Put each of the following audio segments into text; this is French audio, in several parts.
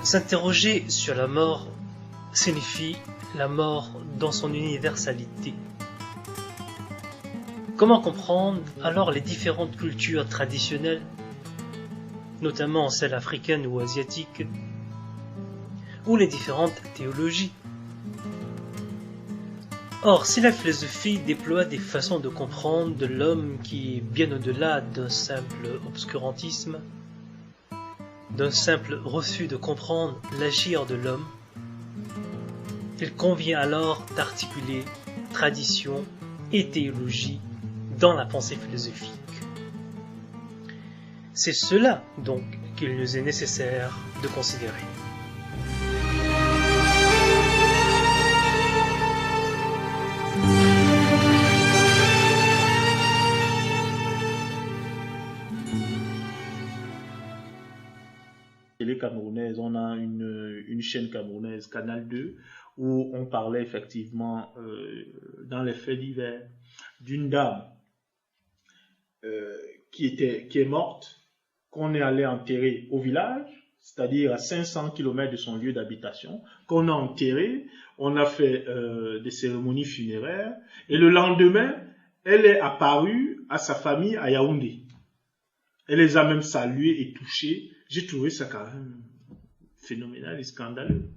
S'interroger sur la mort signifie la mort dans son universalité. Comment comprendre alors les différentes cultures traditionnelles, notamment celles africaines ou asiatiques, ou les différentes théologies? Or, si la philosophie déploie des façons de comprendre de l'homme qui est bien au-delà d'un simple obscurantisme, d'un simple refus de comprendre l'agir de l'homme, il convient alors d'articuler tradition et théologie dans la pensée philosophique. C'est cela donc qu'il nous est nécessaire de considérer. Télé camerounaise, on a une chaîne camerounaise, Canal 2, où on parlait effectivement dans les faits divers d'une dame qui est morte, qu'on est allé enterrer au village, c'est-à-dire à 500 km de son lieu d'habitation, qu'on a enterré, on a fait des cérémonies funéraires, et le lendemain, elle est apparue à sa famille à Yaoundé. Elle les a même salués et touchés. J'ai trouvé ça quand même phénoménal et scandaleux.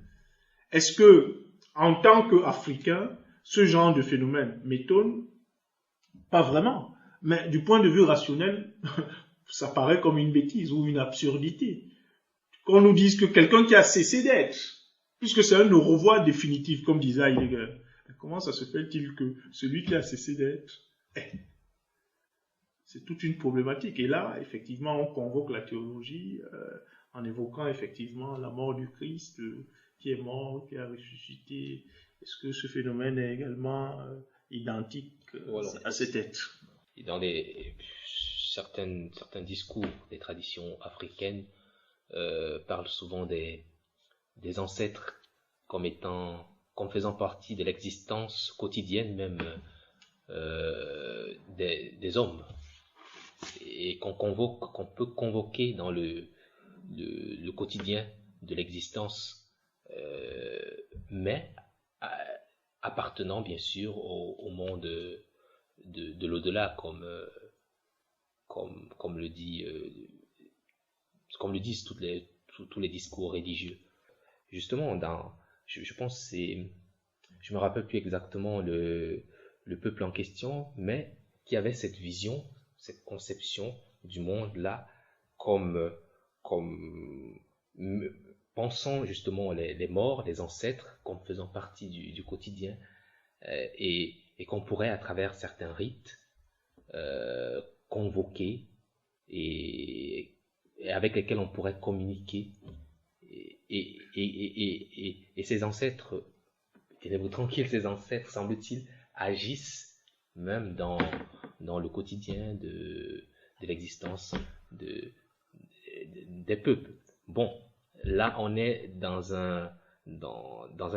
Est-ce que, en tant qu'Africain, ce genre de phénomène m'étonne? Pas vraiment. Mais du point de vue rationnel, ça paraît comme une bêtise ou une absurdité. Qu'on nous dise que quelqu'un qui a cessé d'être, puisque c'est un au revoir définitif, comme disait Heidegger, comment ça se fait-il que celui qui a cessé d'être est? C'est toute une problématique. Et là, effectivement, on convoque la théologie en évoquant effectivement la mort du Christ qui est mort, qui a ressuscité. Est-ce que ce phénomène est également identique à cet être? Et dans certains discours des traditions africaines parlent souvent des ancêtres comme faisant partie de l'existence quotidienne même des hommes, et qu'on peut convoquer dans le quotidien de l'existence, mais appartenant bien sûr au monde de l'au-delà, comme le disent tous les discours religieux. Justement, je pense je me rappelle plus exactement le peuple en question, mais qui avait cette vision, cette conception du monde là, comme pensant justement les morts, les ancêtres, comme faisant partie du quotidien, et qu'on pourrait à travers certains rites convoquer et avec lesquels on pourrait communiquer, et ces ancêtres, tenez-vous tranquille, ces ancêtres, semble-t-il, agissent même dans le quotidien de l'existence des peuples. Bon, là on est dans un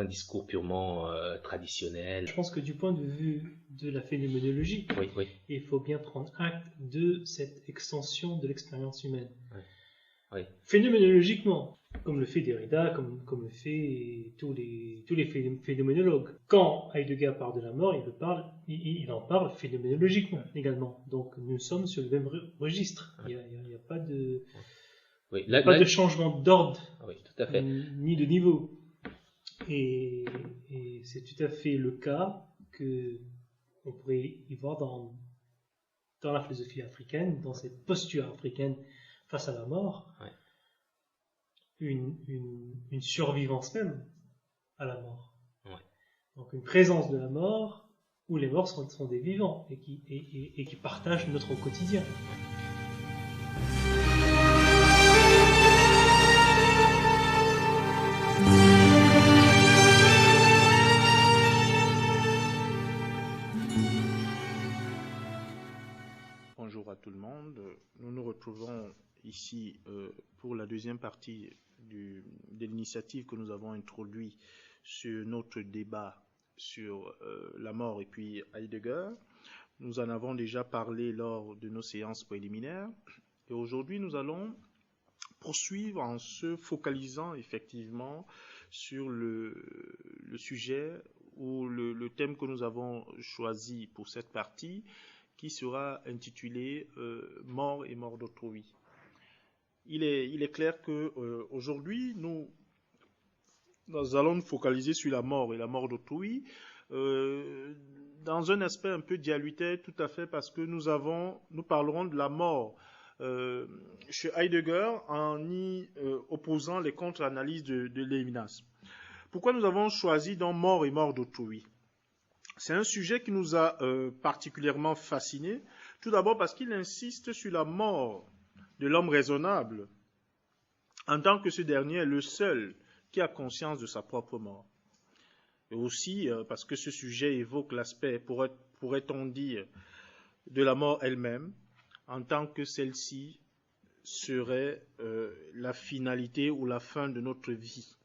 discours purement traditionnel. Je pense que du point de vue de la phénoménologie, oui. Il faut bien prendre acte de cette extension de l'expérience humaine. Oui. Phénoménologiquement, comme le fait Derrida, comme le fait tous les phénoménologues. Quand Heidegger parle de la mort, il en parle phénoménologiquement également. Donc nous sommes sur le même registre. Il n'y a pas de, de changement d'ordre, tout à fait. ni de niveau. Et c'est tout à fait le cas que on pourrait y voir dans la philosophie africaine, dans cette posture africaine face à la mort. Ouais. Une survivance même à la mort. Ouais. Donc une présence de la mort où les morts sont des vivants et qui partagent notre quotidien. retrouvons ici pour la deuxième partie de l'initiative que nous avons introduite sur notre débat sur la mort et puis Heidegger. Nous en avons déjà parlé lors de nos séances préliminaires. Et aujourd'hui, nous allons poursuivre en se focalisant effectivement sur le sujet ou le thème que nous avons choisi pour cette partie, qui sera intitulé Mort et mort d'autrui. Il est clair que aujourd'hui, nous allons nous focaliser sur la mort et la mort d'autrui, dans un aspect un peu dialuté, tout à fait, parce que nous parlerons de la mort chez Heidegger en y opposant les contre-analyses de Lévinas. Pourquoi nous avons choisi donc mort et mort d'autrui? C'est un sujet qui nous a particulièrement fascinés, tout d'abord parce qu'il insiste sur la mort de l'homme raisonnable, en tant que ce dernier est le seul qui a conscience de sa propre mort. Et aussi parce que ce sujet évoque l'aspect, pourrait-on dire, de la mort elle-même, en tant que celle-ci serait la finalité ou la fin de notre vie.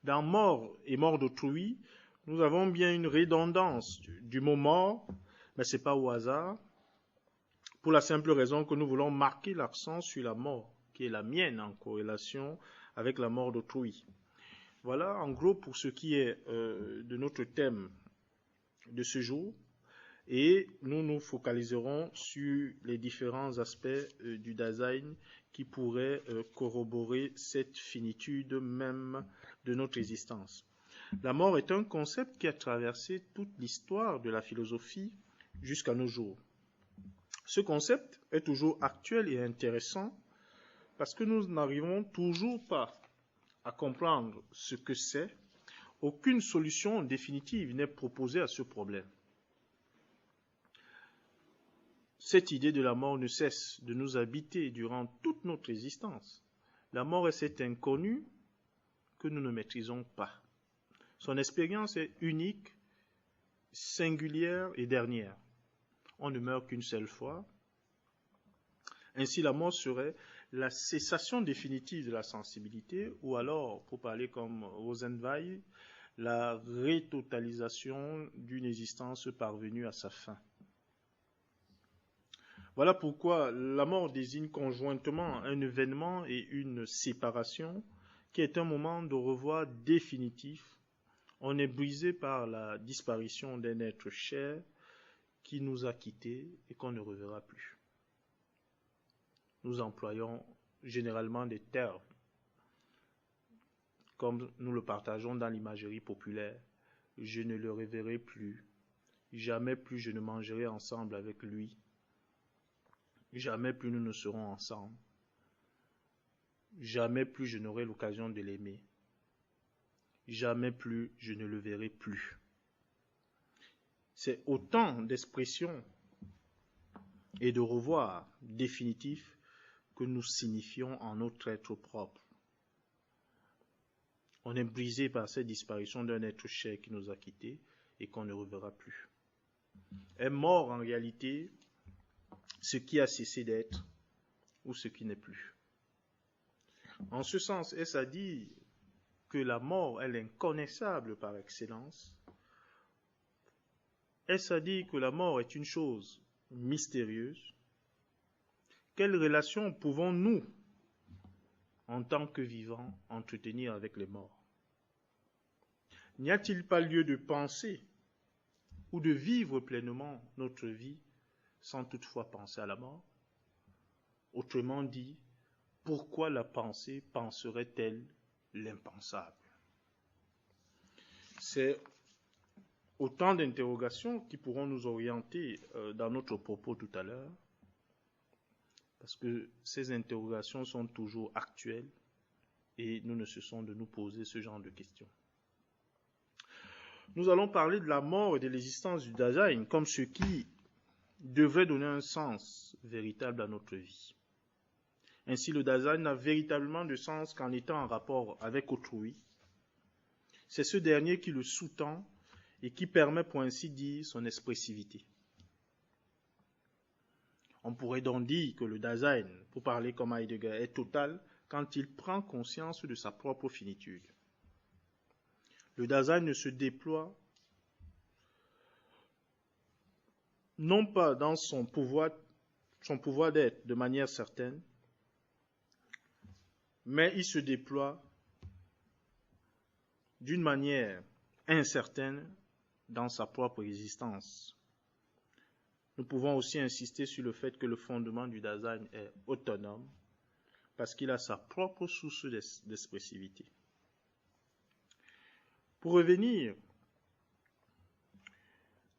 Dans mort et mort d'autrui, nous avons bien une redondance du mot mort, mais ce n'est pas au hasard, pour la simple raison que nous voulons marquer l'accent sur la mort, qui est la mienne en corrélation avec la mort d'autrui. Voilà en gros pour ce qui est de notre thème de ce jour, et nous nous focaliserons sur les différents aspects du Dasein qui pourraient corroborer cette finitude même de notre existence. La mort est un concept qui a traversé toute l'histoire de la philosophie jusqu'à nos jours. Ce concept est toujours actuel et intéressant parce que nous n'arrivons toujours pas à comprendre ce que c'est. Aucune solution définitive n'est proposée à ce problème. Cette idée de la mort ne cesse de nous habiter durant toute notre existence. La mort est cet inconnu que nous ne maîtrisons pas. Son expérience est unique, singulière et dernière. On ne meurt qu'une seule fois. Ainsi, la mort serait la cessation définitive de la sensibilité, ou alors, pour parler comme Rosenweil, la rétotalisation d'une existence parvenue à sa fin. Voilà pourquoi la mort désigne conjointement un événement et une séparation qui est un moment de revoir définitif. On est brisé par la disparition d'un être cher qui nous a quittés et qu'on ne reverra plus. Nous employons généralement des termes comme nous le partageons dans l'imagerie populaire. Je ne le reverrai plus. Jamais plus je ne mangerai ensemble avec lui. Jamais plus nous ne serons ensemble. Jamais plus je n'aurai l'occasion de l'aimer. Jamais plus je ne le verrai plus. C'est autant d'expressions et de revoir définitifs que nous signifions en notre être propre. On est brisé par cette disparition d'un être cher qui nous a quittés et qu'on ne reverra plus. Est mort en réalité ce qui a cessé d'être ou ce qui n'est plus. En ce sens, est-ce à dire que la mort est l'inconnaissable par excellence? Est-ce à dire que la mort est une chose mystérieuse? Quelle relation pouvons-nous, en tant que vivants, entretenir avec les morts? N'y a-t-il pas lieu de penser ou de vivre pleinement notre vie sans toutefois penser à la mort? Autrement dit, pourquoi la pensée penserait-elle l'impensable? C'est autant d'interrogations qui pourront nous orienter dans notre propos tout à l'heure, parce que ces interrogations sont toujours actuelles et nous ne cessons de nous poser ce genre de questions. Nous allons parler de la mort et de l'existence du Dasein comme ce qui devrait donner un sens véritable à notre vie. Ainsi, le Dasein n'a véritablement de sens qu'en étant en rapport avec autrui. C'est ce dernier qui le sous-tend et qui permet, pour ainsi dire, son expressivité. On pourrait donc dire que le Dasein, pour parler comme Heidegger, est total quand il prend conscience de sa propre finitude. Le Dasein ne se déploie non pas dans son pouvoir d'être de manière certaine, mais il se déploie d'une manière incertaine dans sa propre existence. Nous pouvons aussi insister sur le fait que le fondement du Dasein est autonome, parce qu'il a sa propre source d'expressivité. Pour revenir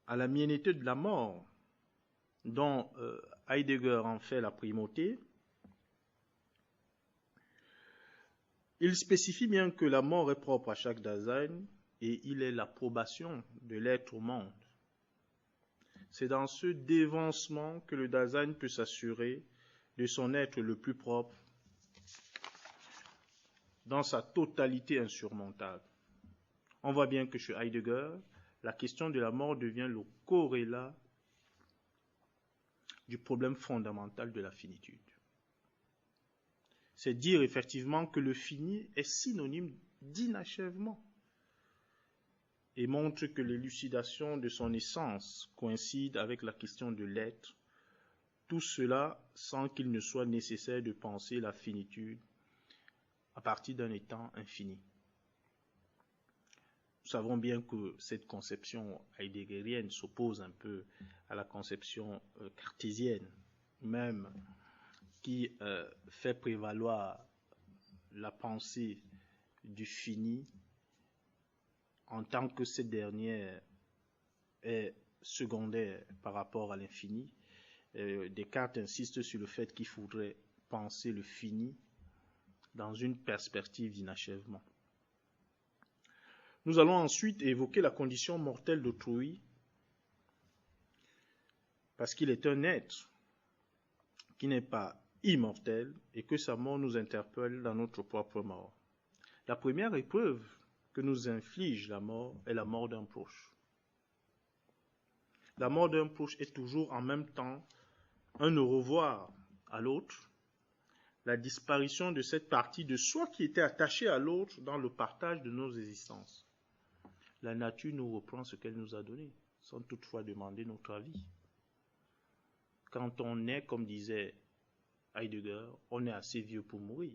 à la mienneté de la mort, dont Heidegger en fait la primauté, il spécifie bien que la mort est propre à chaque Dasein et il est l'approbation de l'être au monde. C'est dans ce dévancement que le Dasein peut s'assurer de son être le plus propre, dans sa totalité insurmontable. On voit bien que chez Heidegger, la question de la mort devient le corrélat du problème fondamental de la finitude. C'est dire effectivement que le fini est synonyme d'inachèvement et montre que l'élucidation de son essence coïncide avec la question de l'être, tout cela sans qu'il ne soit nécessaire de penser la finitude à partir d'un étant infini. Nous savons bien que cette conception heideggerienne s'oppose un peu à la conception cartésienne, même qui fait prévaloir la pensée du fini en tant que cette dernière est secondaire par rapport à l'infini. Descartes insiste sur le fait qu'il faudrait penser le fini dans une perspective d'inachèvement. Nous allons ensuite évoquer la condition mortelle d'autrui, parce qu'il est un être qui n'est pas immortel et que sa mort nous interpelle dans notre propre mort. La première épreuve que nous inflige la mort est la mort d'un proche. La mort d'un proche est toujours en même temps un au revoir à l'autre, la disparition de cette partie de soi qui était attachée à l'autre dans le partage de nos existences. La nature nous reprend ce qu'elle nous a donné, sans toutefois demander notre avis. Quand on est, comme disait Heidegger, on est assez vieux pour mourir.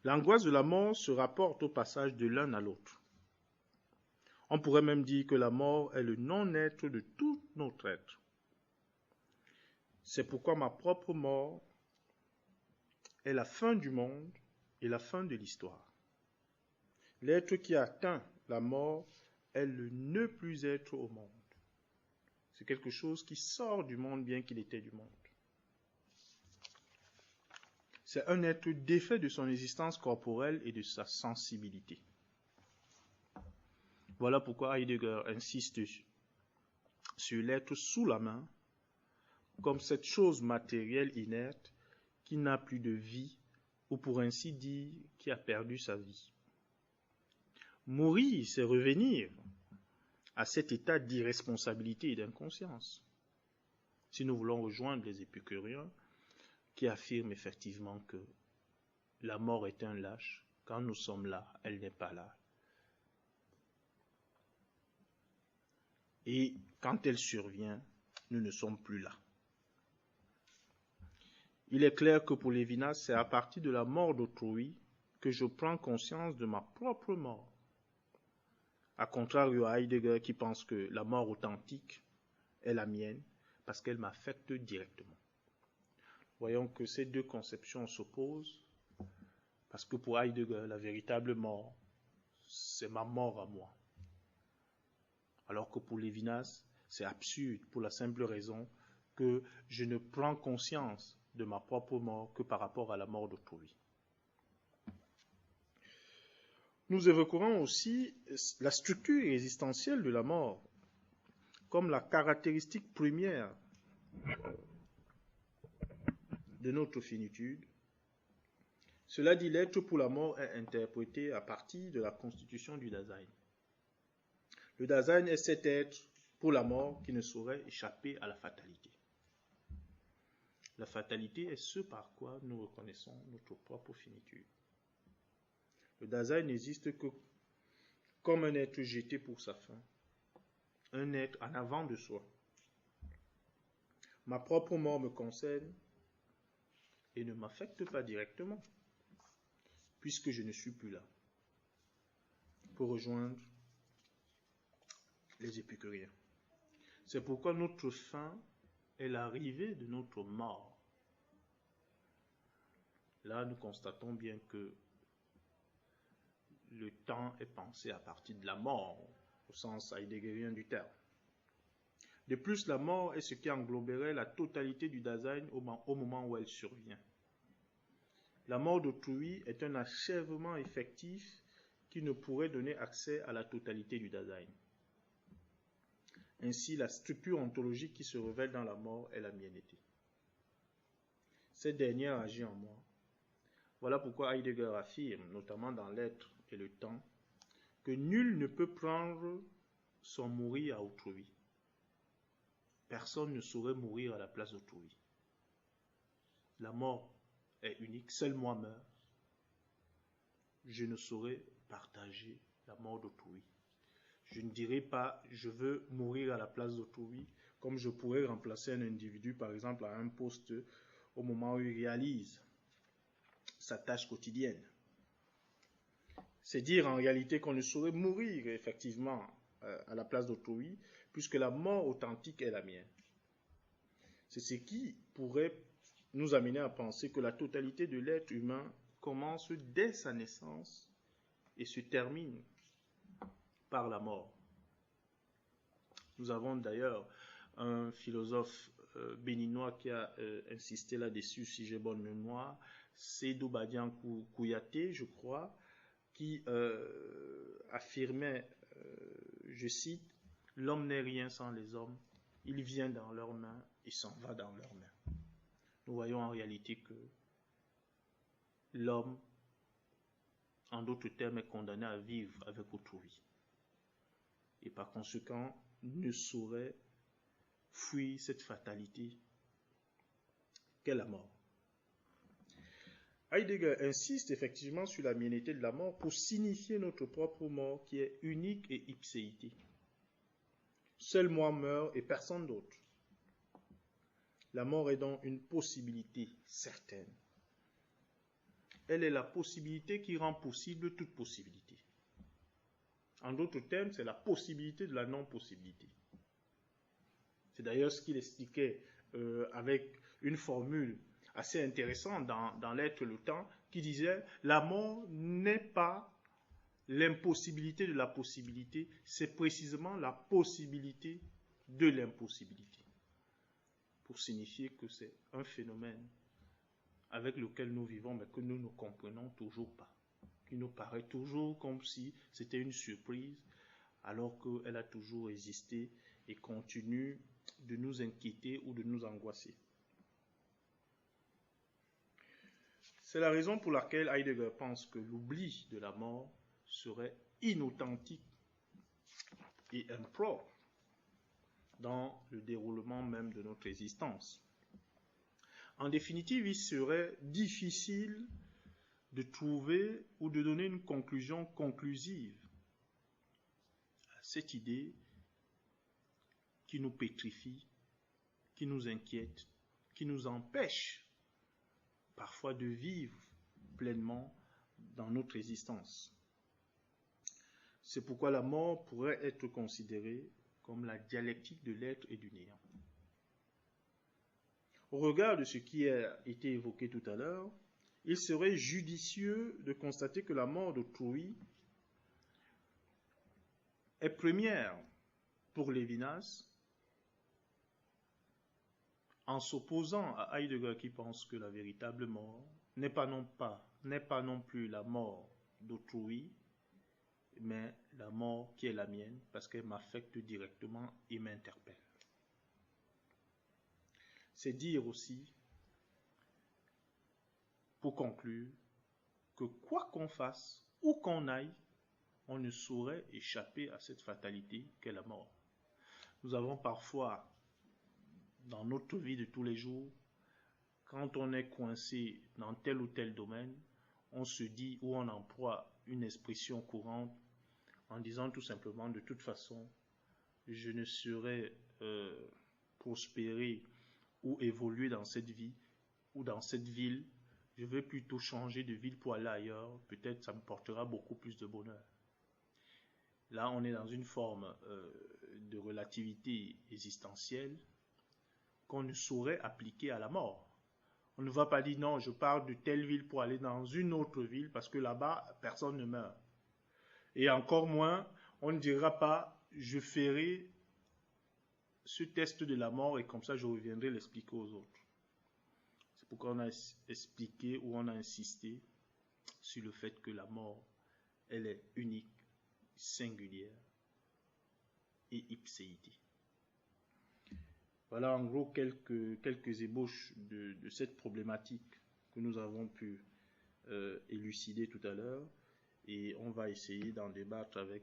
L'angoisse de la mort se rapporte au passage de l'un à l'autre. On pourrait même dire que la mort est le non-être de tout notre être. C'est pourquoi ma propre mort est la fin du monde et la fin de l'histoire. L'être qui atteint la mort est le ne plus être au monde. C'est quelque chose qui sort du monde bien qu'il était du monde. C'est un être défait de son existence corporelle et de sa sensibilité. Voilà pourquoi Heidegger insiste sur l'être sous la main, comme cette chose matérielle inerte qui n'a plus de vie, ou pour ainsi dire, qui a perdu sa vie. Mourir, c'est revenir à cet état d'irresponsabilité et d'inconscience. Si nous voulons rejoindre les épicuriens, qui affirment effectivement que la mort est un lâche, quand nous sommes là, elle n'est pas là. Et quand elle survient, nous ne sommes plus là. Il est clair que pour Lévinas, c'est à partir de la mort d'autrui que je prends conscience de ma propre mort. À contrario à Heidegger qui pense que la mort authentique est la mienne parce qu'elle m'affecte directement. Voyons que ces deux conceptions s'opposent parce que pour Heidegger, la véritable mort, c'est ma mort à moi. Alors que pour Lévinas, c'est absurde pour la simple raison que je ne prends conscience de ma propre mort que par rapport à la mort d'autrui. Nous évoquerons aussi la structure existentielle de la mort comme la caractéristique première de notre finitude. Cela dit, l'être pour la mort est interprété à partir de la constitution du Dasein. Le Dasein est cet être pour la mort qui ne saurait échapper à la fatalité. La fatalité est ce par quoi nous reconnaissons notre propre finitude. Le Dasein n'existe que comme un être jeté pour sa fin, un être en avant de soi. Ma propre mort me concerne et ne m'affecte pas directement, puisque je ne suis plus là, pour rejoindre les épicuriens. C'est pourquoi notre fin est l'arrivée de notre mort. Là, nous constatons bien que le temps est pensé à partir de la mort, au sens heideggerien du terme. De plus, la mort est ce qui engloberait la totalité du Dasein au moment où elle survient. La mort d'autrui est un achèvement effectif qui ne pourrait donner accès à la totalité du Dasein. Ainsi, la structure ontologique qui se révèle dans la mort est la mienneté. Cette dernière agit en moi. Voilà pourquoi Heidegger affirme, notamment dans l'être et le temps, que nul ne peut prendre son mourir à autrui. Personne ne saurait mourir à la place d'autrui. La mort est unique, seul moi meurs. Je ne saurais partager la mort d'autrui. Je ne dirais pas je veux mourir à la place d'autrui, comme je pourrais remplacer un individu, par exemple, à un poste au moment où il réalise sa tâche quotidienne. C'est dire en réalité qu'on ne saurait mourir effectivement à la place d'autrui, puisque la mort authentique est la mienne. C'est ce qui pourrait nous amener à penser que la totalité de l'être humain commence dès sa naissance et se termine par la mort. Nous avons d'ailleurs un philosophe béninois qui a insisté là-dessus, si j'ai bonne mémoire, Seydou Badian Kouyaté, je crois, qui affirmait, je cite, « L'homme n'est rien sans les hommes, il vient dans leurs mains et s'en va dans leurs mains ». Nous voyons en réalité que l'homme, en d'autres termes, est condamné à vivre avec autrui. Et par conséquent, ne saurait fuir cette fatalité qu'est la mort. Heidegger insiste effectivement sur la mienneté de la mort pour signifier notre propre mort qui est unique et ipséité. Seul moi meurt et personne d'autre. La mort est donc une possibilité certaine. Elle est la possibilité qui rend possible toute possibilité. En d'autres termes, c'est la possibilité de la non-possibilité. C'est d'ailleurs ce qu'il expliquait avec une formule assez intéressante dans l'être et le temps, qui disait « La mort n'est pas l'impossibilité de la possibilité, c'est précisément la possibilité de l'impossibilité. » Pour signifier que c'est un phénomène avec lequel nous vivons, mais que nous ne comprenons toujours pas, qui nous paraît toujours comme si c'était une surprise, alors qu'elle a toujours existé et continue de nous inquiéter ou de nous angoisser. C'est la raison pour laquelle Heidegger pense que l'oubli de la mort serait inauthentique et impropre dans le déroulement même de notre existence. En définitive, il serait difficile de trouver ou de donner une conclusion conclusive à cette idée qui nous pétrifie, qui nous inquiète, qui nous empêche parfois de vivre pleinement dans notre existence. C'est pourquoi la mort pourrait être considérée comme la dialectique de l'être et du néant. Au regard de ce qui a été évoqué tout à l'heure, il serait judicieux de constater que la mort d'autrui est première pour Lévinas, en s'opposant à Heidegger qui pense que la véritable mort n'est pas non plus la mort d'autrui, mais la mort qui est la mienne, parce qu'elle m'affecte directement et m'interpelle. C'est dire aussi, pour conclure, que quoi qu'on fasse, où qu'on aille, on ne saurait échapper à cette fatalité qu'est la mort. Nous avons parfois, dans notre vie de tous les jours, quand on est coincé dans tel ou tel domaine, on se dit ou on emploie une expression courante en disant tout simplement de toute façon, je ne saurais prospérer ou évoluer dans cette vie ou dans cette ville. Je vais plutôt changer de ville pour aller ailleurs. Peut-être ça me portera beaucoup plus de bonheur. Là, on est dans une forme de relativité existentielle qu'on ne saurait appliquer à la mort. On ne va pas dire non, je pars de telle ville pour aller dans une autre ville parce que là-bas, personne ne meurt. Et encore moins, on ne dira pas, je ferai ce test de la mort et comme ça je reviendrai l'expliquer aux autres. C'est pourquoi on a expliqué ou on a insisté sur le fait que la mort, elle est unique, singulière et ipséité. Voilà en gros quelques ébauches de cette problématique que nous avons pu élucider tout à l'heure. Et on va essayer d'en débattre avec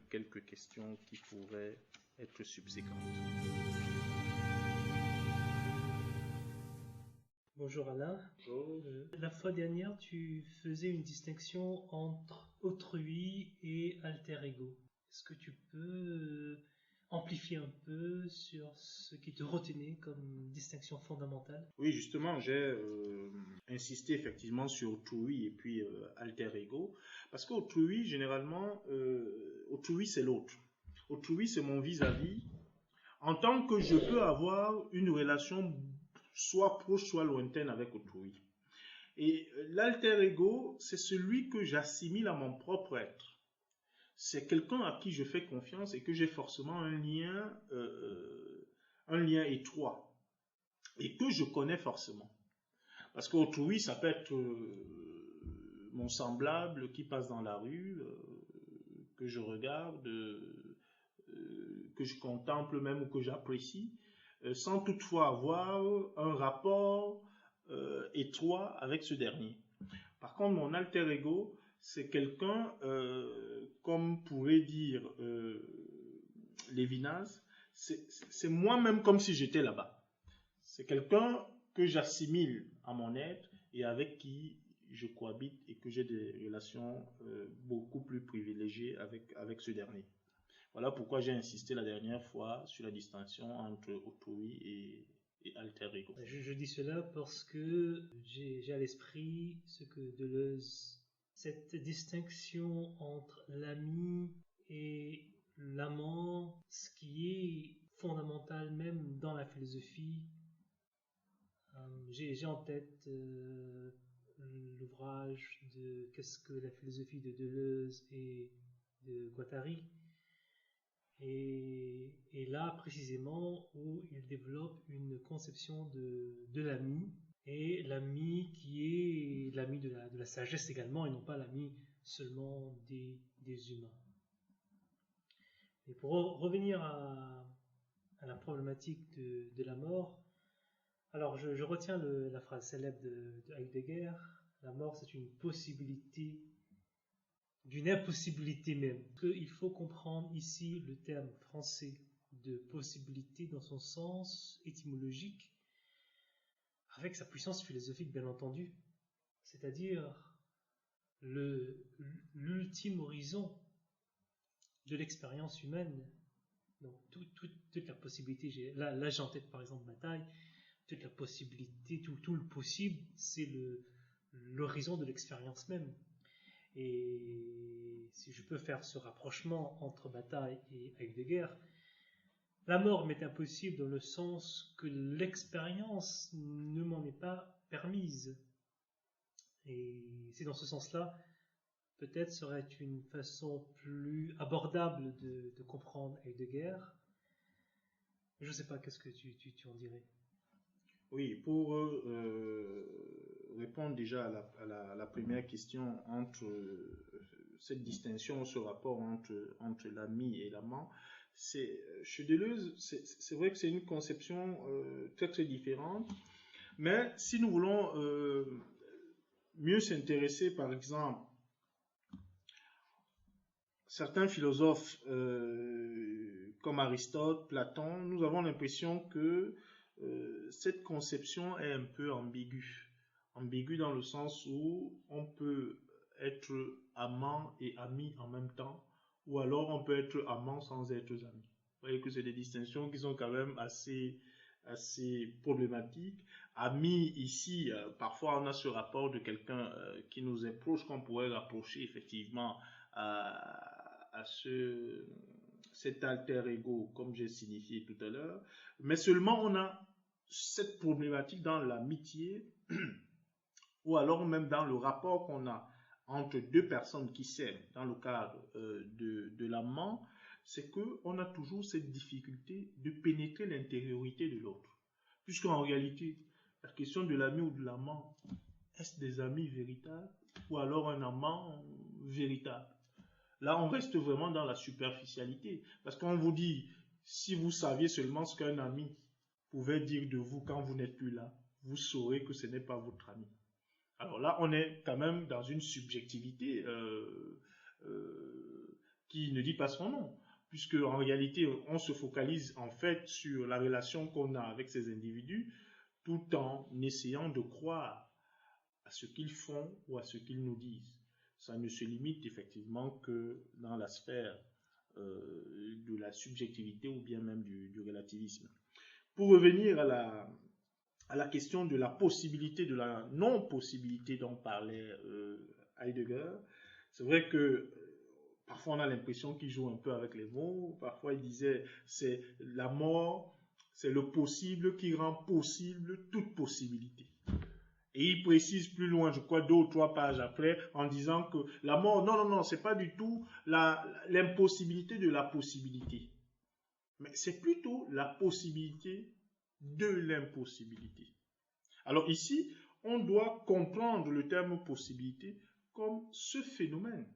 quelques questions qui pourraient être subséquentes. Bonjour Alain. La fois dernière, tu faisais une distinction entre autrui et alter ego. Est-ce que tu peux amplifier un peu sur ce qui te retenait comme distinction fondamentale? Oui, justement, j'ai insisté effectivement sur autrui et puis alter ego, parce qu'autrui, généralement, autrui c'est l'autre. Autrui c'est mon vis-à-vis, en tant que je peux avoir une relation soit proche, soit lointaine avec autrui. Et l'alter ego, c'est celui que j'assimile à mon propre être. C'est quelqu'un à qui je fais confiance et que j'ai forcément un lien étroit et que je connais forcément. Parce qu'autrui, ça peut être mon semblable qui passe dans la rue, que je regarde, que je contemple même ou que j'apprécie, sans toutefois avoir un rapport étroit avec ce dernier. Par contre, mon alter ego, c'est quelqu'un, comme pourrait dire Lévinas, c'est moi-même comme si j'étais là-bas. C'est quelqu'un que j'assimile à mon être et avec qui je cohabite et que j'ai des relations beaucoup plus privilégiées avec ce dernier. Voilà pourquoi j'ai insisté la dernière fois sur la distinction entre autrui et alter ego. Je dis cela parce que j'ai à l'esprit ce que Deleuze, cette distinction entre l'ami et l'amant, ce qui est fondamental même dans la philosophie. J'ai en tête l'ouvrage de Qu'est-ce que la philosophie de Deleuze et de Guattari. Et là, précisément, où il développe une conception de l'ami, et l'ami qui est l'ami de la sagesse également, et non pas l'ami seulement des humains. Et pour revenir à la problématique de la mort, alors je retiens la phrase célèbre de Heidegger, la mort c'est une possibilité d'une impossibilité même. Il faut comprendre ici le terme français de possibilité dans son sens étymologique, avec sa puissance philosophique bien entendu, c'est-à-dire l'ultime horizon de l'expérience humaine. Donc toute la possibilité, là j'ai en tête par exemple Bataille, toute la possibilité, tout le possible, c'est l'horizon de l'expérience même. Et si je peux faire ce rapprochement entre Bataille et Heidegger, la mort m'est impossible dans le sens que l'expérience ne m'en est pas permise. Et c'est dans ce sens-là, peut-être serait une façon plus abordable de comprendre Heidegger. Je ne sais pas, qu'est-ce que tu en dirais? Oui, pour répondre déjà à la première question entre cette distinction, ce rapport entre l'ami et l'amant, chez Deleuze, c'est vrai que c'est une conception très très différente, mais si nous voulons mieux s'intéresser par exemple certains philosophes comme Aristote, Platon, nous avons l'impression que cette conception est un peu ambiguë. Ambiguë dans le sens où on peut être amant et ami en même temps, ou alors on peut être amant sans être ami. Vous voyez que c'est des distinctions qui sont quand même assez problématiques. Ami, ici, parfois on a ce rapport de quelqu'un qui nous est proche, qu'on pourrait rapprocher effectivement à cet alter ego, comme j'ai signifié tout à l'heure. Mais seulement on a cette problématique dans l'amitié, ou alors même dans le rapport qu'on a entre deux personnes qui s'aiment, dans le cadre de l'amant, c'est qu'on a toujours cette difficulté de pénétrer l'intériorité de l'autre. Puisqu'en réalité, la question de l'ami ou de l'amant, est-ce des amis véritables ou alors un amant véritable? Là, on reste vraiment dans la superficialité. Parce qu'on vous dit, si vous saviez seulement ce qu'un ami pouvait dire de vous quand vous n'êtes plus là, vous saurez que ce n'est pas votre ami. Alors là, on est quand même dans une subjectivité qui ne dit pas son nom, puisque en réalité, on se focalise en fait sur la relation qu'on a avec ces individus, tout en essayant de croire à ce qu'ils font ou à ce qu'ils nous disent. Ça ne se limite effectivement que dans la sphère de la subjectivité ou bien même du relativisme. Pour revenir à la question de la possibilité, de la non-possibilité dont parlait Heidegger, c'est vrai que parfois on a l'impression qu'il joue un peu avec les mots. Parfois il disait c'est la mort, c'est le possible qui rend possible toute possibilité. Et il précise plus loin, je crois 2 ou 3 pages après, en disant que la mort, non, c'est pas du tout l'impossibilité de la possibilité. Mais c'est plutôt la possibilité de l'impossibilité. Alors ici, on doit comprendre le terme possibilité comme ce phénomène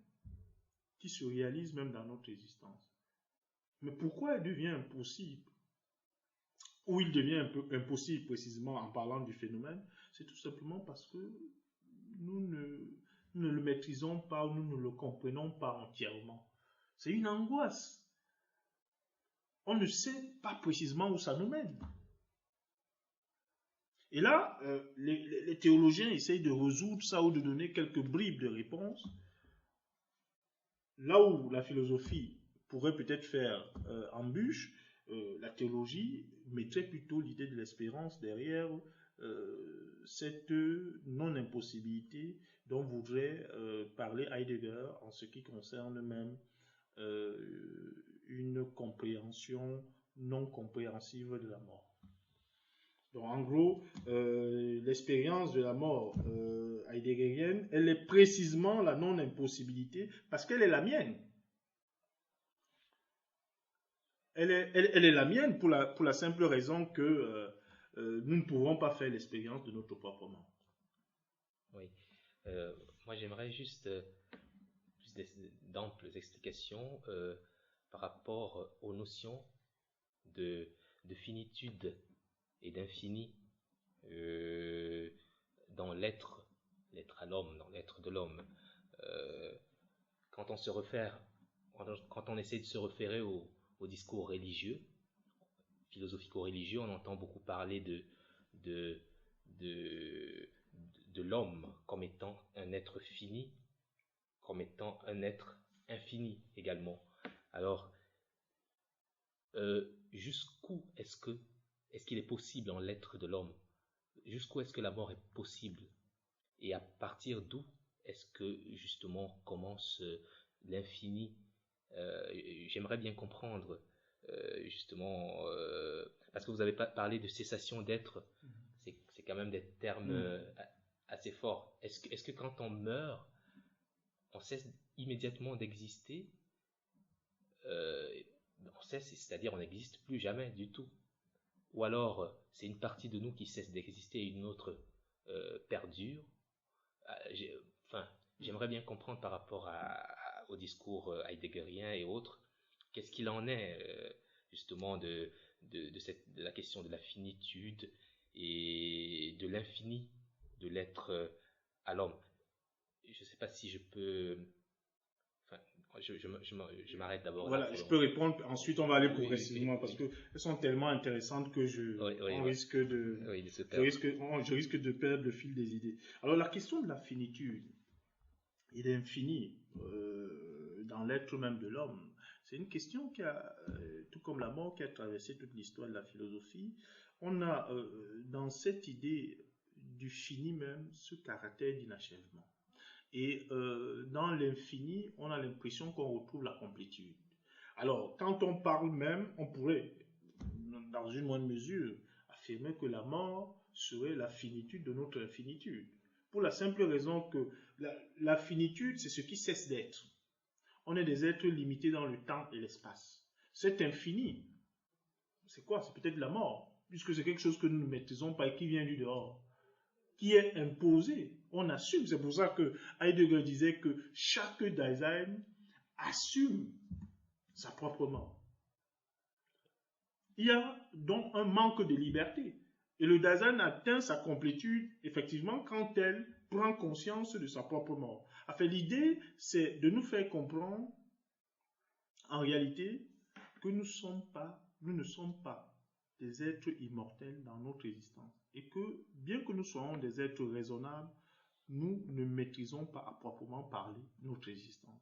qui se réalise même dans notre existence. Mais pourquoi il devient impossible? Ou il devient un peu impossible précisément en parlant du phénomène? C'est tout simplement parce que nous ne le maîtrisons pas ou nous ne le comprenons pas entièrement. C'est une angoisse. On ne sait pas précisément où ça nous mène. Et là, les théologiens essayent de résoudre ça ou de donner quelques bribes de réponses. Là où la philosophie pourrait peut-être faire embûche, la théologie mettrait plutôt l'idée de l'espérance derrière cette non-impossibilité dont voudrait parler Heidegger en ce qui concerne même une compréhension non compréhensive de la mort. Donc en gros, l'expérience de la mort heideggerienne, elle est précisément la non-impossibilité parce qu'elle est la mienne. Elle est la mienne pour la simple raison que nous ne pouvons pas faire l'expérience de notre propre mort. Oui. Moi, j'aimerais juste d'amples explications par rapport aux notions de finitude et d'infini dans l'être à l'homme, dans l'être de l'homme. Quand on essaie de se référer au discours religieux, philosophico-religieux, on entend beaucoup parler de l'homme comme étant un être fini, comme étant un être infini également. Alors, jusqu'où est-ce qu'il est possible en l'être de l'homme? Jusqu'où est-ce que la mort est possible? Et à partir d'où est-ce que justement commence l'infini? J'aimerais bien comprendre justement, parce que vous avez parlé de cessation d'être, c'est quand même des termes assez forts. Est-ce que quand on meurt, on cesse immédiatement d'exister? On cesse, c'est-à-dire on n'existe plus jamais du tout. Ou alors c'est une partie de nous qui cesse d'exister et une autre perdure. J'aimerais bien comprendre par rapport au discours heideggerien et autres, qu'est-ce qu'il en est justement de la question de la finitude et de l'infini de l'être à l'homme. Je ne sais pas si je peux... je m'arrête d'abord là Voilà, pour le je peux moment. répondre. Ensuite, on va aller Oui, progressivement parce oui. que elles sont tellement intéressantes que Oui, on ouais. risque de, Oui, de se perdre. je risque de perdre le fil des idées. Alors, la question de la finitude et l'infini dans l'être même de l'homme, c'est une question qui a, tout comme la mort, qui a traversé toute l'histoire de la philosophie. On a dans cette idée du fini même ce caractère d'inachèvement. Et dans l'infini, on a l'impression qu'on retrouve la complétude. Alors, quand on parle même, on pourrait, dans une moindre mesure, affirmer que la mort serait la finitude de notre infinitude. Pour la simple raison que la finitude, c'est ce qui cesse d'être. On est des êtres limités dans le temps et l'espace. Cet infini, c'est quoi? C'est peut-être la mort, puisque c'est quelque chose que nous ne maîtrisons pas et qui vient du dehors, qui est imposé. On assume. C'est pour ça que Heidegger disait que chaque Dasein assume sa propre mort. Il y a donc un manque de liberté. Et le Dasein atteint sa complétude, effectivement, quand elle prend conscience de sa propre mort. Enfin, l'idée, c'est de nous faire comprendre, en réalité, que nous ne sommes pas des êtres immortels dans notre existence. Et que, bien que nous soyons des êtres raisonnables, nous ne maîtrisons pas à proprement parler notre existence.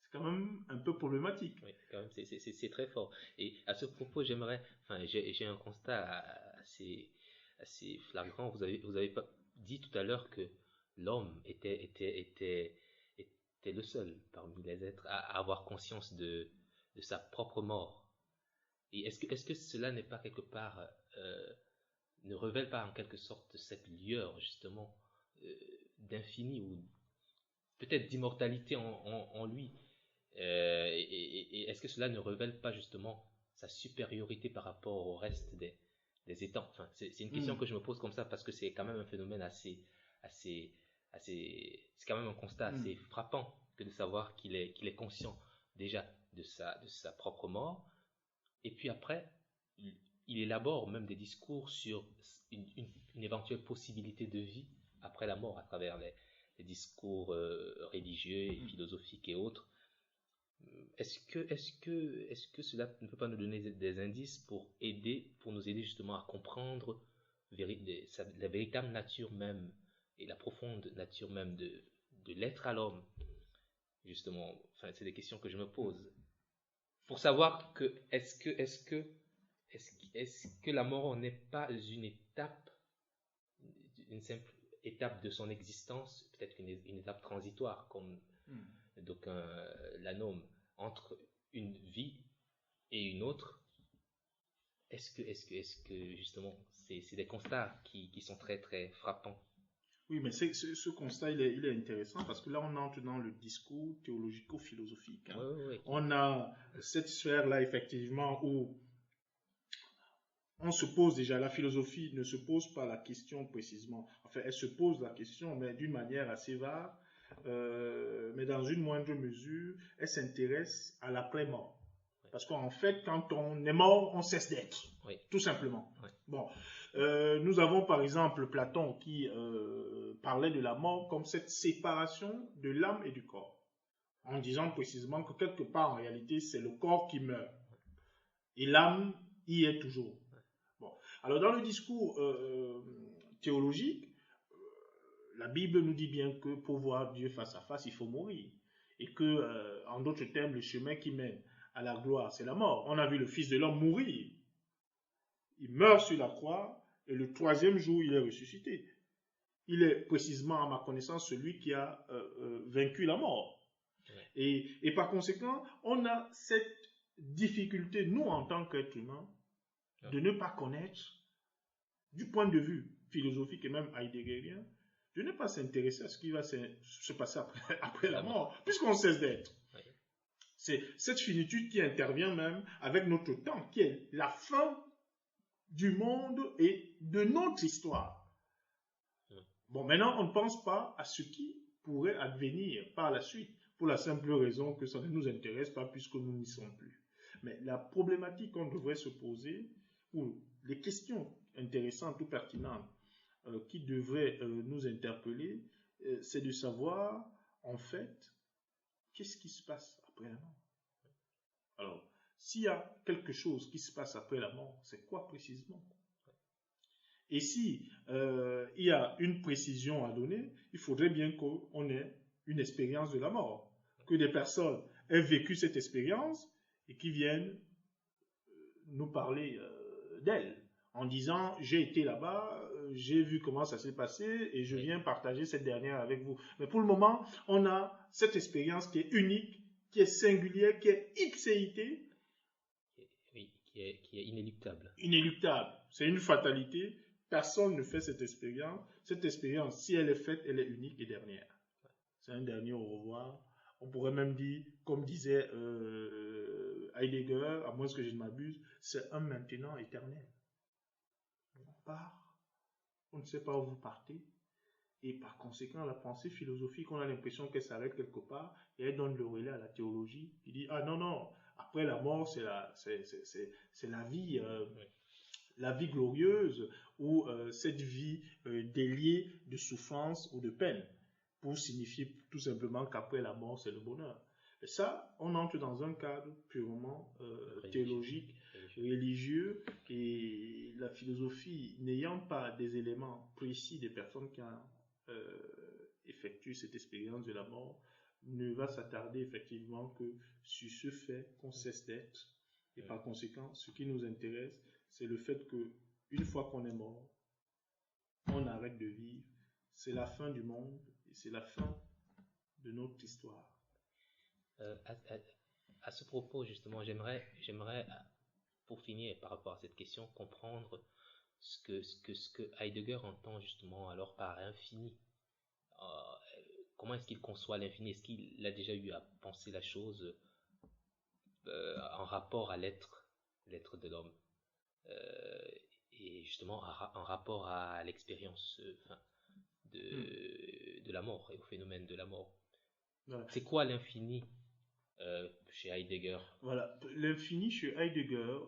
C'est quand même un peu problématique. Oui, quand même, c'est très fort. Et à ce propos, j'ai un constat assez flagrant. Vous avez pas dit tout à l'heure que l'homme était le seul parmi les êtres à avoir conscience de sa propre mort. Et est-ce que cela n'est pas quelque part, ne révèle pas en quelque sorte cette lueur, justement, d'infini ou peut-être d'immortalité en lui? Et est-ce que cela ne révèle pas justement sa supériorité par rapport au reste des étangs? Enfin, c'est une question que je me pose comme ça parce que c'est quand même un phénomène assez, c'est quand même un constat assez frappant que de savoir qu'il est conscient déjà de sa propre mort. Et puis après, il élabore même des discours sur une éventuelle possibilité de vie après la mort à travers les discours religieux et philosophiques et autres. Est-ce que cela ne peut pas nous donner des indices pour nous aider justement à comprendre la véritable nature même et la profonde nature même de l'être à l'homme, justement? Enfin, c'est des questions que je me pose. Pour savoir que est-ce que la mort n'est pas une simple étape de son existence, peut-être une étape transitoire, comme d'aucuns la nomment, entre une vie et une autre? Est-ce que justement, c'est des constats qui sont très très frappants? Oui, mais ce constat, il est intéressant parce que là, on entre dans le discours théologico-philosophique. Hein. Oui. On a cette sphère-là, effectivement, où on se pose déjà, la philosophie ne se pose pas la question précisément. Enfin, elle se pose la question, mais d'une manière assez vague, mais dans une moindre mesure, elle s'intéresse à l'après-mort. Parce qu'en fait, quand on est mort, on cesse d'être. Oui. Tout simplement. Oui. Bon. Nous avons par exemple Platon qui parlait de la mort comme cette séparation de l'âme et du corps. En disant précisément que quelque part, en réalité, c'est le corps qui meurt. Et l'âme y est toujours. Bon. Alors, dans le discours théologique, la Bible nous dit bien que pour voir Dieu face à face, il faut mourir. Et que, en d'autres termes, le chemin qui mène à la gloire, c'est la mort. On a vu le Fils de l'homme mourir. Il meurt sur la croix et le troisième jour, il est ressuscité. Il est précisément, à ma connaissance, celui qui a vaincu la mort. Ouais. Et par conséquent, on a cette difficulté, nous, en tant qu'êtres humains, de ne pas connaître, du point de vue philosophique et même heideggerien, de ne pas s'intéresser à ce qui va se passer après la mort, puisqu'on cesse d'être. Oui. C'est cette finitude qui intervient même avec notre temps, qui est la fin du monde et de notre histoire. Oui. Bon, maintenant, on ne pense pas à ce qui pourrait advenir par la suite, pour la simple raison que ça ne nous intéresse pas puisque nous n'y sommes plus. Mais la problématique qu'on devrait se poser, ou les questions intéressantes ou pertinentes qui devraient nous interpeller, c'est de savoir, en fait, qu'est-ce qui se passe après la mort? Alors, s'il y a quelque chose qui se passe après la mort, c'est quoi précisément? Et si il y a une précision à donner, il faudrait bien qu'on ait une expérience de la mort, que des personnes aient vécu cette expérience et qui viennent nous parler d'elle, en disant j'ai été là-bas, j'ai vu comment ça s'est passé et je viens partager cette dernière avec vous. Mais pour le moment, on a cette expérience qui est unique, qui est singulière, qui est ipséité. Oui, qui est inéluctable. Inéluctable. C'est une fatalité. Personne ne fait cette expérience. Cette expérience, si elle est faite, elle est unique et dernière. C'est un dernier au revoir. On pourrait même dire, comme disait Heidegger, à moins que je ne m'abuse, c'est un maintenant éternel. On part, on ne sait pas où vous partez, et par conséquent, la pensée philosophique, on a l'impression qu'elle s'arrête quelque part, et elle donne le relais à la théologie, qui dit, ah non, non, après la mort, c'est la vie, la vie glorieuse, ou cette vie déliée de souffrance ou de peine, pour signifier tout simplement qu'après la mort, c'est le bonheur. Et ça, on entre dans un cadre purement théologique, religieux, et la philosophie, n'ayant pas des éléments précis des personnes qui ont effectué cette expérience de la mort, ne va s'attarder effectivement que sur ce fait qu'on cesse d'être. Et par conséquent, ce qui nous intéresse, c'est le fait que une fois qu'on est mort, on arrête de vivre. C'est la fin du monde et c'est la fin de notre histoire. À ce propos, justement, j'aimerais, pour finir par rapport à cette question, comprendre ce que Heidegger entend justement alors par infini. Comment est-ce qu'il conçoit l'infini? Est-ce qu'il a déjà eu à penser la chose en rapport à l'être de l'homme, et justement en rapport à l'expérience de la mort et au phénomène de la mort? Voilà. C'est quoi l'infini chez Heidegger? Voilà, l'infini chez Heidegger,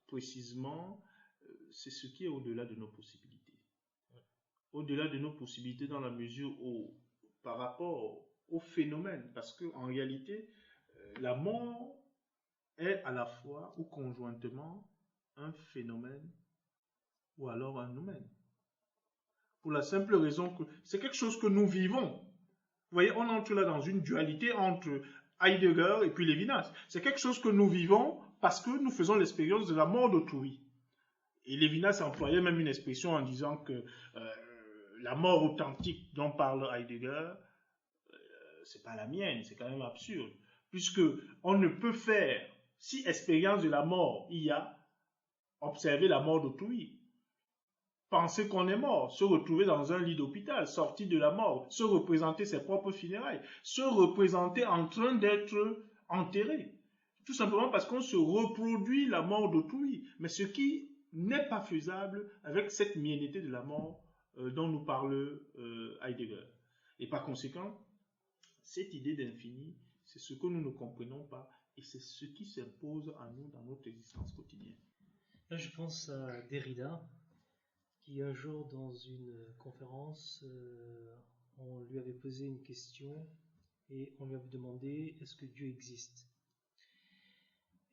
précisément, c'est ce qui est au-delà de nos possibilités. Au-delà de nos possibilités dans la mesure où, par rapport au phénomène, parce qu'en réalité, la mort est à la fois ou conjointement un phénomène ou alors un noumène. Pour la simple raison que c'est quelque chose que nous vivons. Vous voyez, on entre là dans une dualité entre Heidegger et puis Lévinas. C'est quelque chose que nous vivons parce que nous faisons l'expérience de la mort d'autrui. Et Lévinas employait même une expression en disant que la mort authentique dont parle Heidegger, c'est pas la mienne, c'est quand même absurde. Puisque on ne peut faire, si expérience de la mort il y a, observer la mort d'autrui. Penser qu'on est mort, se retrouver dans un lit d'hôpital, sortir de la mort, se représenter ses propres funérailles, se représenter en train d'être enterré. Tout simplement parce qu'on se reproduit la mort d'autrui. Mais ce qui n'est pas faisable avec cette mienneté de la mort dont nous parle Heidegger. Et par conséquent, cette idée d'infini, c'est ce que nous ne comprenons pas et c'est ce qui s'impose à nous dans notre existence quotidienne. Là, je pense à Derrida, qui un jour dans une conférence, on lui avait posé une question et on lui avait demandé est-ce que Dieu existe?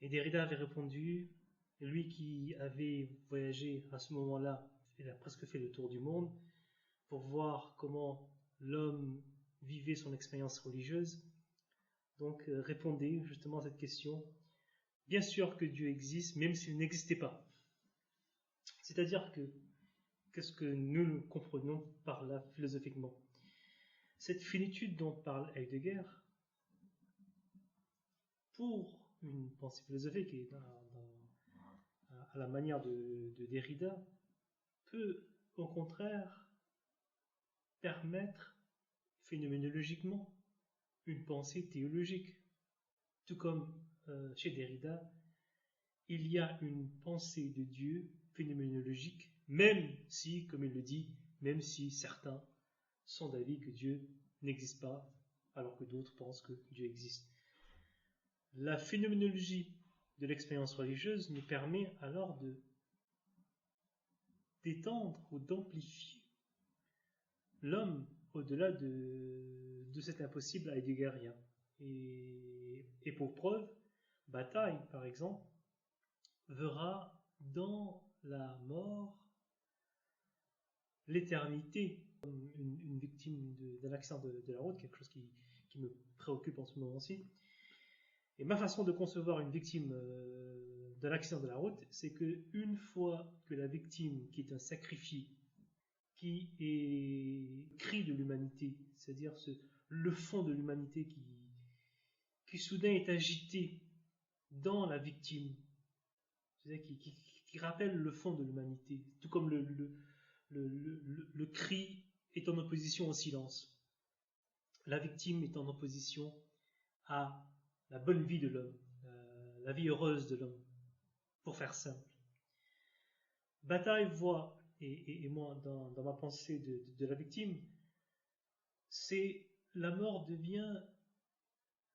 Et Derrida avait répondu, lui qui avait voyagé à ce moment-là, il a presque fait le tour du monde pour voir comment l'homme vivait son expérience religieuse, donc répondait justement à cette question, bien sûr que Dieu existe même s'il n'existait pas. C'est-à-dire que qu'est-ce que nous comprenons par là philosophiquement? Cette finitude dont parle Heidegger, pour une pensée philosophique et à la manière de Derrida, peut au contraire permettre phénoménologiquement une pensée théologique. Tout comme chez Derrida, il y a une pensée de Dieu phénoménologique, même si, comme il le dit, même si certains sont d'avis que Dieu n'existe pas, alors que d'autres pensent que Dieu existe. La phénoménologie de l'expérience religieuse nous permet alors d'étendre ou d'amplifier l'homme au-delà de de cet impossible à Heideggerien. Et pour preuve, Bataille, par exemple, verra dans la mort l'éternité, une victime d'un accident de la route, quelque chose qui me préoccupe en ce moment-ci. Et ma façon de concevoir une victime d'un accident de la route, c'est que une fois que la victime, qui est un sacrifié, qui est cri de l'humanité, c'est-à-dire le fond de l'humanité qui soudain est agité dans la victime, c'est-à-dire qui rappelle le fond de l'humanité, tout comme le cri est en opposition au silence. La victime est en opposition à la bonne vie de l'homme, la vie heureuse de l'homme, pour faire simple. Bataille voit, et moi dans ma pensée de la victime, c'est la mort devient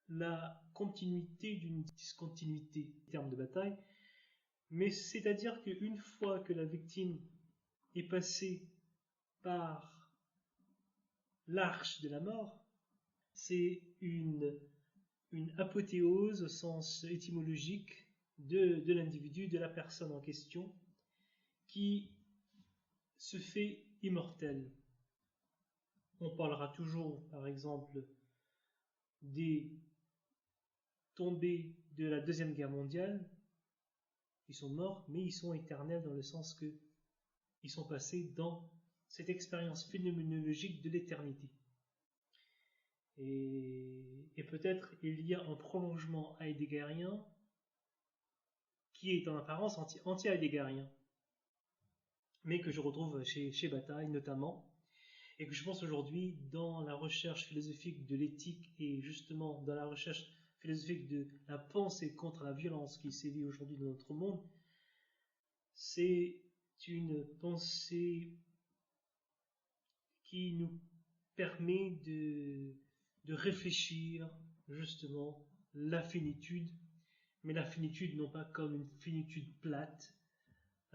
la continuité d'une discontinuité, terme de Bataille, mais c'est-à-dire qu'une fois que la victime est passée par l'arche de la mort, c'est une apothéose au sens étymologique de l'individu, de la personne en question, qui se fait immortel. On parlera toujours, par exemple, des tombés de la Deuxième Guerre mondiale. Ils sont morts, mais ils sont éternels dans le sens que ils sont passés dans cette expérience phénoménologique de l'éternité. Et peut-être il y a un prolongement heideggerien qui est en apparence anti-heideggerien, mais que je retrouve chez Bataille notamment, et que je pense aujourd'hui dans la recherche philosophique de l'éthique et justement dans la recherche philosophique de la pensée contre la violence qui sévit aujourd'hui dans notre monde. C'est une pensée qui nous permet de réfléchir justement la finitude, mais la finitude non pas comme une finitude plate,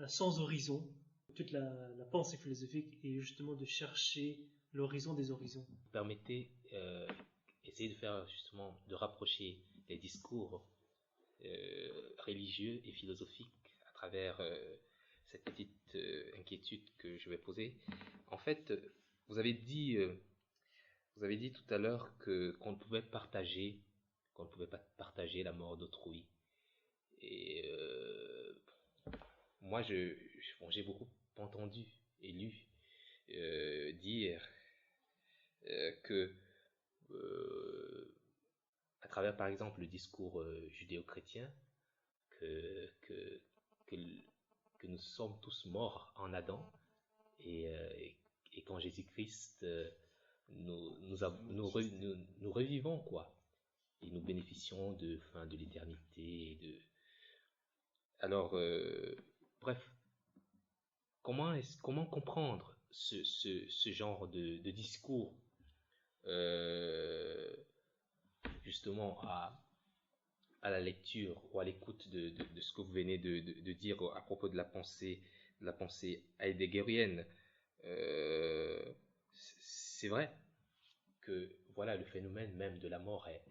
sans horizon. Toute la pensée philosophique est justement de chercher l'horizon des horizons. Vous permettez essayer de faire justement, de rapprocher les discours religieux et philosophiques à travers cette petite inquiétude que je vais poser. En fait, vous avez dit tout à l'heure qu'on ne pouvait pas partager la mort d'autrui. Et moi, j'ai beaucoup entendu et lu dire que à travers par exemple le discours judéo-chrétien que nous sommes tous morts en Adam et qu'en Jésus-Christ nous revivons quoi, et nous bénéficions de l'éternité. Alors bref, comment comprendre ce genre de discours justement à la lecture ou à l'écoute de ce que vous venez de dire à propos de la pensée heideggerienne. C'est vrai que voilà, le phénomène même de la mort est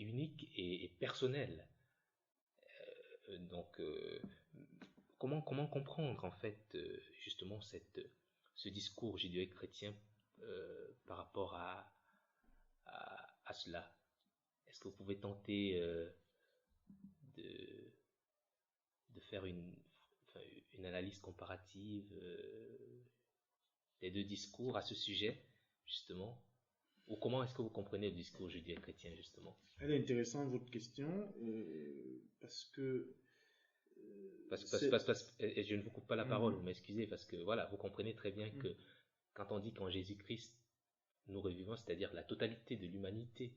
unique et personnel. Donc comment comprendre en fait justement ce discours judéo-chrétien par rapport à cela? Est-ce que vous pouvez tenter de faire une analyse comparative des deux discours à ce sujet, justement? Ou comment est-ce que vous comprenez le discours judéo-chrétien, justement? Elle est intéressante, votre question, parce que... et je ne vous coupe pas la parole, vous m'excusez, parce que voilà, vous comprenez très bien que quand on dit qu'en Jésus-Christ, nous revivons, c'est-à-dire la totalité de l'humanité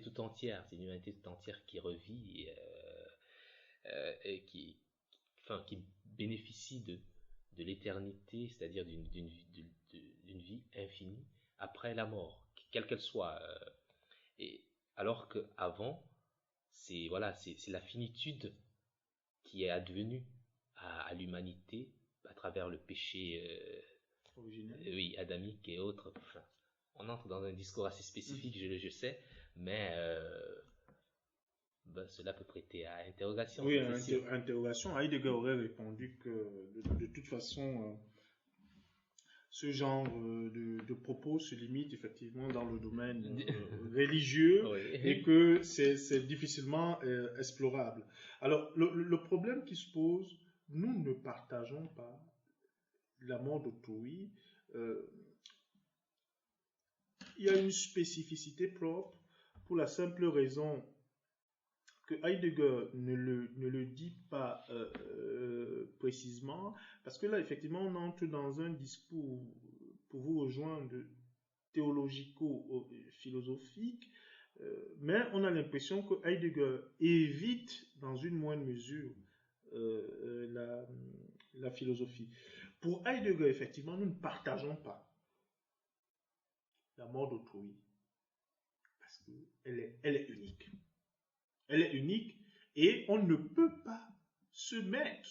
tout entière, c'est une humanité tout entière qui revit et qui bénéficie de l'éternité, c'est-à-dire d'une vie infinie après la mort, quelle qu'elle soit. Et alors qu'avant, c'est la finitude qui est advenue à l'humanité à travers le péché oui, adamique et autres. Enfin, on entre dans un discours assez spécifique, je sais, mais cela peut prêter à interrogation. Oui, ça, c'est sûr. interrogation. Heidegger aurait répondu que de toute façon, ce genre de propos se limite effectivement dans le domaine religieux Oui. et que c'est difficilement explorable. Alors, le problème qui se pose, nous ne partageons pas la mort d'autrui. Il y a une spécificité propre pour la simple raison que Heidegger ne le dit pas précisément, parce que là, effectivement, on entre dans un discours, pour vous rejoindre, théologico-philosophique, mais on a l'impression que Heidegger évite, dans une moindre mesure, la philosophie. Pour Heidegger, effectivement, nous ne partageons pas la mort d'autrui, parce qu'elle est unique. Elle est unique et on ne peut pas se mettre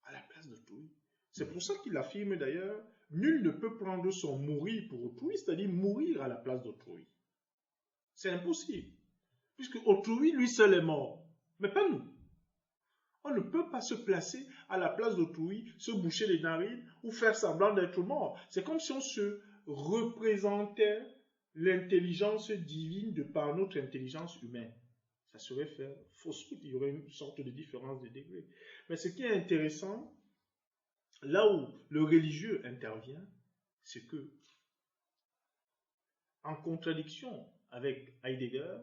à la place d'autrui. C'est pour ça qu'il affirme d'ailleurs, nul ne peut prendre son mourir pour autrui, c'est-à-dire mourir à la place d'autrui. C'est impossible, puisque autrui, lui seul est mort, mais pas nous. On ne peut pas se placer à la place d'autrui, se boucher les narines ou faire semblant d'être mort. C'est comme si on se représentait l'intelligence divine de par notre intelligence humaine. Ça serait faire fausse route, il y aurait une sorte de différence de degré. Mais ce qui est intéressant, là où le religieux intervient, c'est que, en contradiction avec Heidegger,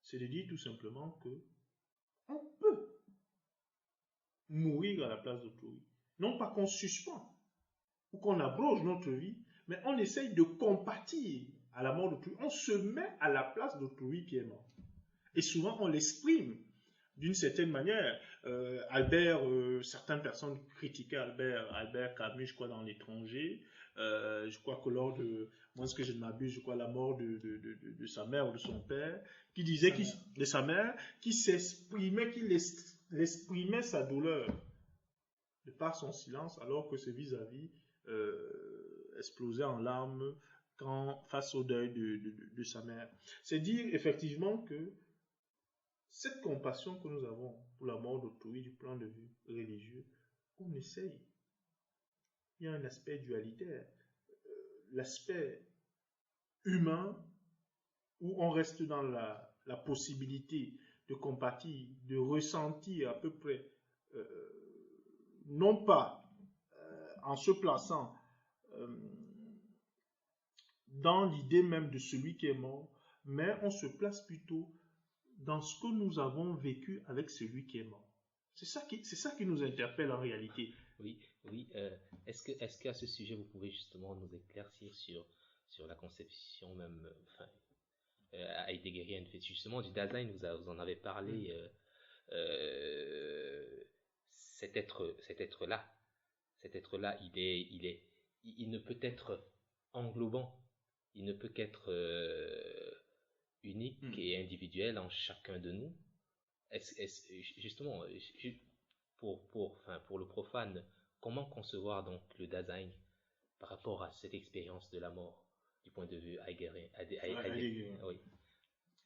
c'est de dire tout simplement que on peut mourir à la place d'autrui. Non pas qu'on suspend ou qu'on abroge notre vie, mais on essaye de compatir à la mort d'autrui. On se met à la place d'autrui qui est mort. Et souvent, on l'exprime d'une certaine manière. Certaines personnes critiquaient Albert Camus, je crois, dans L'étranger. Je crois que lors de, moi, ce que je ne m'abuse, je crois, la mort de sa mère ou de son père, qui disait de sa mère, qui s'exprimait, qui exprimait sa douleur de par son silence, alors que ce vis-à-vis explosait en larmes face au deuil de sa mère. C'est dire effectivement que cette compassion que nous avons pour la mort d'autrui du plan de vue religieux, on essaye. Il y a un aspect dualitaire. L'aspect humain, où on reste dans la possibilité de compatir, de ressentir à peu près, non pas en se plaçant dans l'idée même de celui qui est mort, mais on se place plutôt dans ce que nous avons vécu avec celui qui est mort. C'est ça qui nous interpelle en réalité. Oui. Est-ce qu'à ce sujet, vous pouvez justement nous éclaircir sur la conception même, heideggerienne, justement du Dasein, vous en avez parlé, cet être-là, il ne peut être englobant, il ne peut qu'être unique et individuel en chacun de nous. Justement, pour le profane, comment concevoir donc le Dasein par rapport à cette expérience de la mort du point de vue heideggerien? Oui.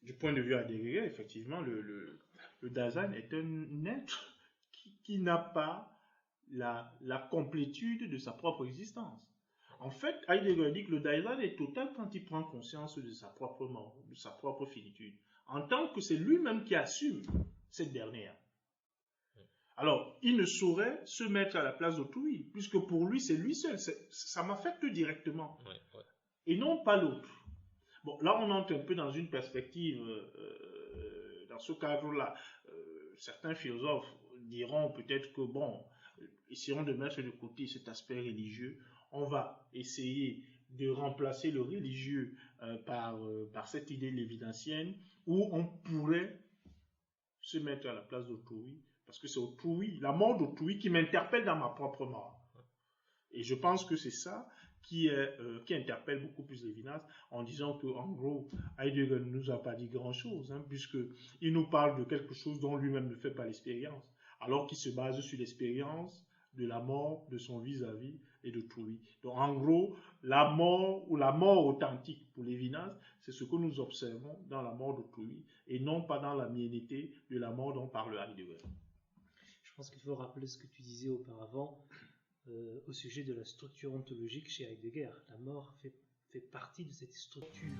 Du point de vue heideggerien, effectivement, le Dasein est un être qui n'a pas la complétude de sa propre existence. En fait, Heidegger dit que le Dasein est total quand il prend conscience de sa propre mort, de sa propre finitude, en tant que c'est lui-même qui assume cette dernière. Alors, il ne saurait se mettre à la place d'autrui, puisque pour lui, c'est lui seul. Ça m'affecte directement. Et non pas l'autre. Bon, là, on entre un peu dans une perspective, dans ce cadre-là. Certains philosophes diront peut-être que, bon, essayons de mettre de côté cet aspect religieux. On va essayer de remplacer le religieux par cette idée lévinancienne où on pourrait se mettre à la place d'autrui, parce que c'est autrui, la mort d'autrui qui m'interpelle dans ma propre mort. Et je pense que c'est ça qui interpelle beaucoup plus Lévinas, en disant que, en gros, Heidegger ne nous a pas dit grand-chose, puisqu'il nous parle de quelque chose dont lui-même ne fait pas l'expérience, alors qu'il se base sur l'expérience de la mort de son vis-à-vis et d'autrui. Donc en gros, la mort ou la mort authentique pour Lévinas, c'est ce que nous observons dans la mort d'autrui et non pas dans la mienneté de la mort dont parle Heidegger. Je pense qu'il faut rappeler ce que tu disais auparavant au sujet de la structure ontologique chez Heidegger. La mort fait partie de cette structure.